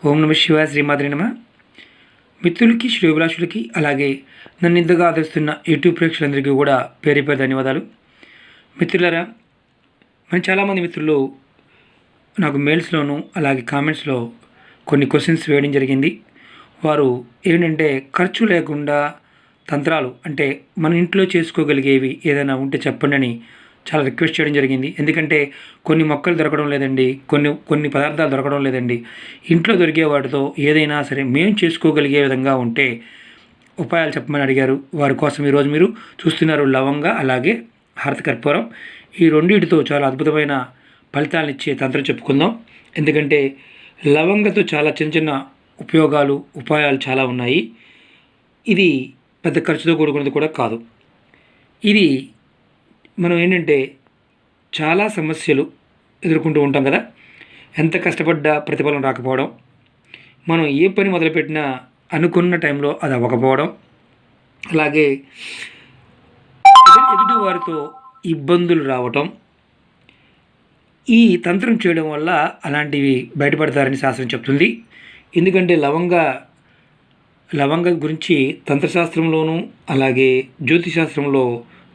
ఓం నమ శివాయ శ్రీమాత్రే నమః. మిత్రులకి శ్రేయోభిలాషులకి అలాగే నన్ను ఇంతగా ఆదరిస్తున్న యూట్యూబ్ ప్రేక్షకులందరికీ కూడా పేరు పేరు ధన్యవాదాలు. మిత్రులారా, మన చాలామంది మిత్రులు నాకు మెయిల్స్లోను అలాగే కామెంట్స్లో కొన్ని క్వశ్చన్స్ వేయడం జరిగింది. వారు ఏంటంటే ఖర్చు లేకుండా తంత్రాలు అంటే మన ఇంట్లో చేసుకోగలిగేవి ఏదైనా ఉంటే చెప్పండి అని చాలా రిక్వెస్ట్ చేయడం జరిగింది. ఎందుకంటే కొన్ని మొక్కలు దొరకడం లేదండి, కొన్ని పదార్థాలు దొరకడం లేదండి. ఇంట్లో దొరికే వాటితో ఏదైనా సరే మేము చేసుకోగలిగే విధంగా ఉంటే ఉపాయాలు చెప్పమని అడిగారు. వారి కోసం ఈరోజు మీరు చూస్తున్నారు లవంగ అలాగే హారతి కర్పూరం. ఈ రెండింటితో చాలా అద్భుతమైన ఫలితాలను ఇచ్చే తంత్రం చెప్పుకుందాం. ఎందుకంటే లవంగతో చాలా చిన్న చిన్న ఉపయోగాలు ఉపాయాలు చాలా ఉన్నాయి. ఇది పెద్ద ఖర్చుతో కూడుకున్నది కూడా కాదు. ఇది మనం ఏంటంటే చాలా సమస్యలు ఎదుర్కొంటూ ఉంటాం కదా. ఎంత కష్టపడ్డా ప్రతిఫలం రాకపోవడం, మనం ఏ పని మొదలుపెట్టినా అనుకున్న టైంలో అది అవ్వకపోవడం, అలాగే ఎదుటి వారితో ఇబ్బందులు రావటం, ఈ తంత్రం చేయడం వల్ల అలాంటివి బయటపడతారని శాస్త్రం చెప్తుంది. ఎందుకంటే లవంగ గురించి తంత్రశాస్త్రంలోనూ అలాగే జ్యోతిశాస్త్రంలో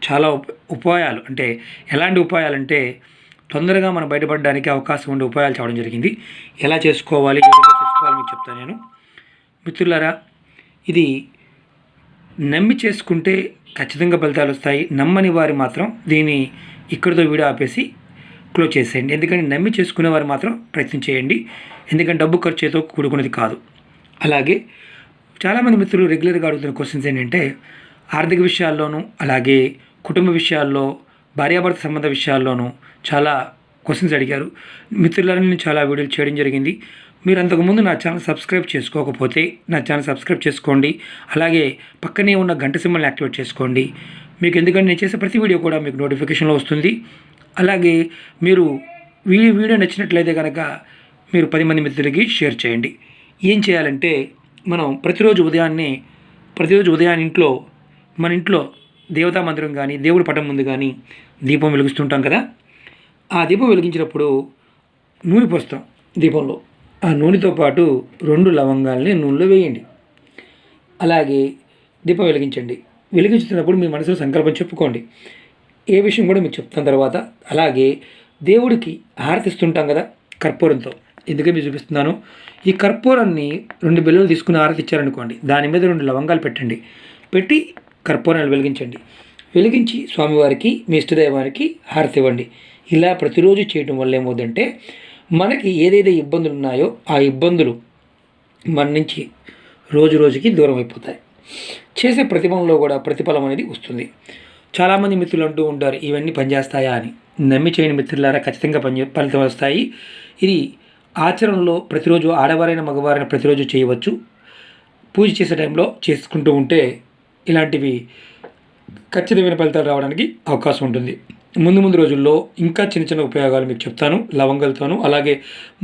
చాలా ఉపాయాలు, అంటే ఎలాంటి ఉపాయాలంటే తొందరగా మనం బయటపడడానికి అవకాశం ఉండే ఉపాయాలు చేయడం జరిగింది. ఎలా చేసుకోవాలి, ఏ విధంగా చేసుకోవాలి మీకు చెప్తాను నేను. మిత్రులారా, ఇది నమ్మి చేసుకుంటే ఖచ్చితంగా ఫలితాలు వస్తాయి. నమ్మని వారు మాత్రం దీన్ని ఇక్కడితో వీడియో ఆపేసి క్లోజ్ చేసేయండి. ఎందుకంటే నమ్మి చేసుకునే వారు మాత్రం ప్రయత్నం చేయండి. ఎందుకంటే డబ్బు ఖర్చుతో కూడుకున్నది కాదు. అలాగే చాలామంది మిత్రులు రెగ్యులర్గా అడుగుతున్న క్వశ్చన్స్ ఏంటంటే ఆర్థిక విషయాల్లోనూ అలాగే కుటుంబ విషయాల్లో భార్యాభర్త సంబంధ విషయాల్లోనూ చాలా క్వశ్చన్స్ అడిగారు. మిత్రులని నేను చాలా వీడియోలు చేయడం జరిగింది. మీరు అంతకుముందు నా ఛానల్ సబ్స్క్రైబ్ చేసుకోకపోతే నా ఛానల్ సబ్స్క్రైబ్ చేసుకోండి. అలాగే పక్కనే ఉన్న గంట సింబల్ని యాక్టివేట్ చేసుకోండి. మీకు ఎందుకంటే నేను చేసే ప్రతి వీడియో కూడా మీకు నోటిఫికేషన్లో వస్తుంది. అలాగే మీరు వీడియో నచ్చినట్లయితే కనుక మీరు 10 మంది మిత్రులకి షేర్ చేయండి. ఏం చేయాలంటే మనం ప్రతిరోజు ఉదయాన్నే మన ఇంట్లో దేవతా మందిరం కానీ దేవుడి పటం ముందు కానీ దీపం వెలిగిస్తుంటాం కదా. ఆ దీపం వెలిగించినప్పుడు నూనె పోస్తాం దీపంలో. ఆ నూనెతో పాటు 2 లవంగాల్ని నూనెలో వేయండి. అలాగే దీపం వెలిగించండి. వెలిగించుతున్నప్పుడు మీ మనసులో సంకల్పం చెప్పుకోండి. ఏ విషయం కూడా మీకు చెప్తాను తర్వాత. అలాగే దేవుడికి హారతిస్తుంటాం కదా కర్పూరంతో. ఎందుకని మీకు చూపిస్తున్నాను. ఈ కర్పూరాన్ని 2 బిళ్ళలు తీసుకుని హారతి ఇచ్చారనుకోండి, దాని మీద 2 లవంగాలు పెట్టండి. పెట్టి కర్పూరాన్ని వెలిగించండి. వెలిగించి స్వామివారికి మీ ఇష్టదైవానికి హారతి ఇవ్వండి. ఇలా ప్రతిరోజు చేయడం వల్ల ఏమవుతుందంటే మనకి ఏదైతే ఇబ్బందులు ఉన్నాయో ఆ ఇబ్బందులు మన నుంచి రోజు రోజుకి దూరం అయిపోతాయి. చేసే ప్రతిఫలంలో కూడా ప్రతిఫలం అనేది వస్తుంది. చాలామంది మిత్రులు అంటూ ఉంటారు ఇవన్నీ పనిచేస్తాయా అని. నమ్మి చేయని మిత్రులారా ఖచ్చితంగా ఫలితం వస్తాయి. ఇది ఆచరణలో ప్రతిరోజు ఆడవారైన మగవారైన ప్రతిరోజు చేయవచ్చు. పూజ చేసే టైంలో చేసుకుంటూ ఉంటే ఇలాంటివి ఖచ్చితమైన ఫలితాలు రావడానికి అవకాశం ఉంటుంది. ముందు రోజుల్లో ఇంకా చిన్న చిన్న ఉపయోగాలు మీకు చెప్తాను లవంగాలతోనూ. అలాగే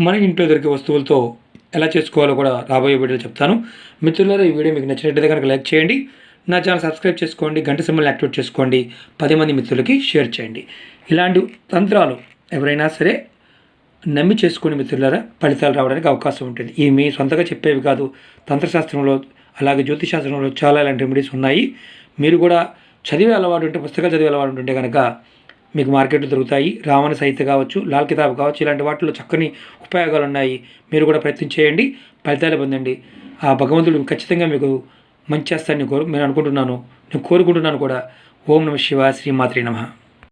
మన ఇంట్లో దొరికే వస్తువులతో ఎలా చేసుకోవాలో కూడా రాబోయే వీడియోలో చెప్తాను. మిత్రులారా, ఈ వీడియో మీకు నచ్చినట్లయితే కనుక లైక్ చేయండి. నా ఛానల్ సబ్స్క్రైబ్ చేసుకోండి. గంట సింబల్ని యాక్టివేట్ చేసుకోండి. 10 మంది మిత్రులకి షేర్ చేయండి. ఇలాంటి తంత్రాలు ఎవరైనా సరే నమ్మి చేసుకుని మిత్రులారా ఫలితాలు రావడానికి అవకాశం ఉంటుంది. ఇవి మీ సొంతగా చెప్పేవి కాదు. తంత్రశాస్త్రంలో అలాగే జ్యోతిశాస్త్రంలో చాలా ఇలాంటి రెమెడీస్ ఉన్నాయి. మీరు కూడా చదివే అలవాటు ఉంటే, పుస్తకాలు చదివే అలవాటు ఉంటే కనుక మీకు మార్కెట్లో దొరుకుతాయి. రావణ సహిత కావచ్చు, లాల్ కితాబ్ కావచ్చు, ఇలాంటి వాటిలో చక్కని ఉపయోగాలు ఉన్నాయి. మీరు కూడా ప్రయత్నం చేయండి, ఫలితాలు పొందండి. ఆ భగవంతుడు ఖచ్చితంగా మీకు మంచి చేస్తాడని నేను అనుకుంటున్నాను, నేను కోరుకుంటున్నాను కూడా. ఓం నమ శివాయ శ్రీమాత్రే నమః.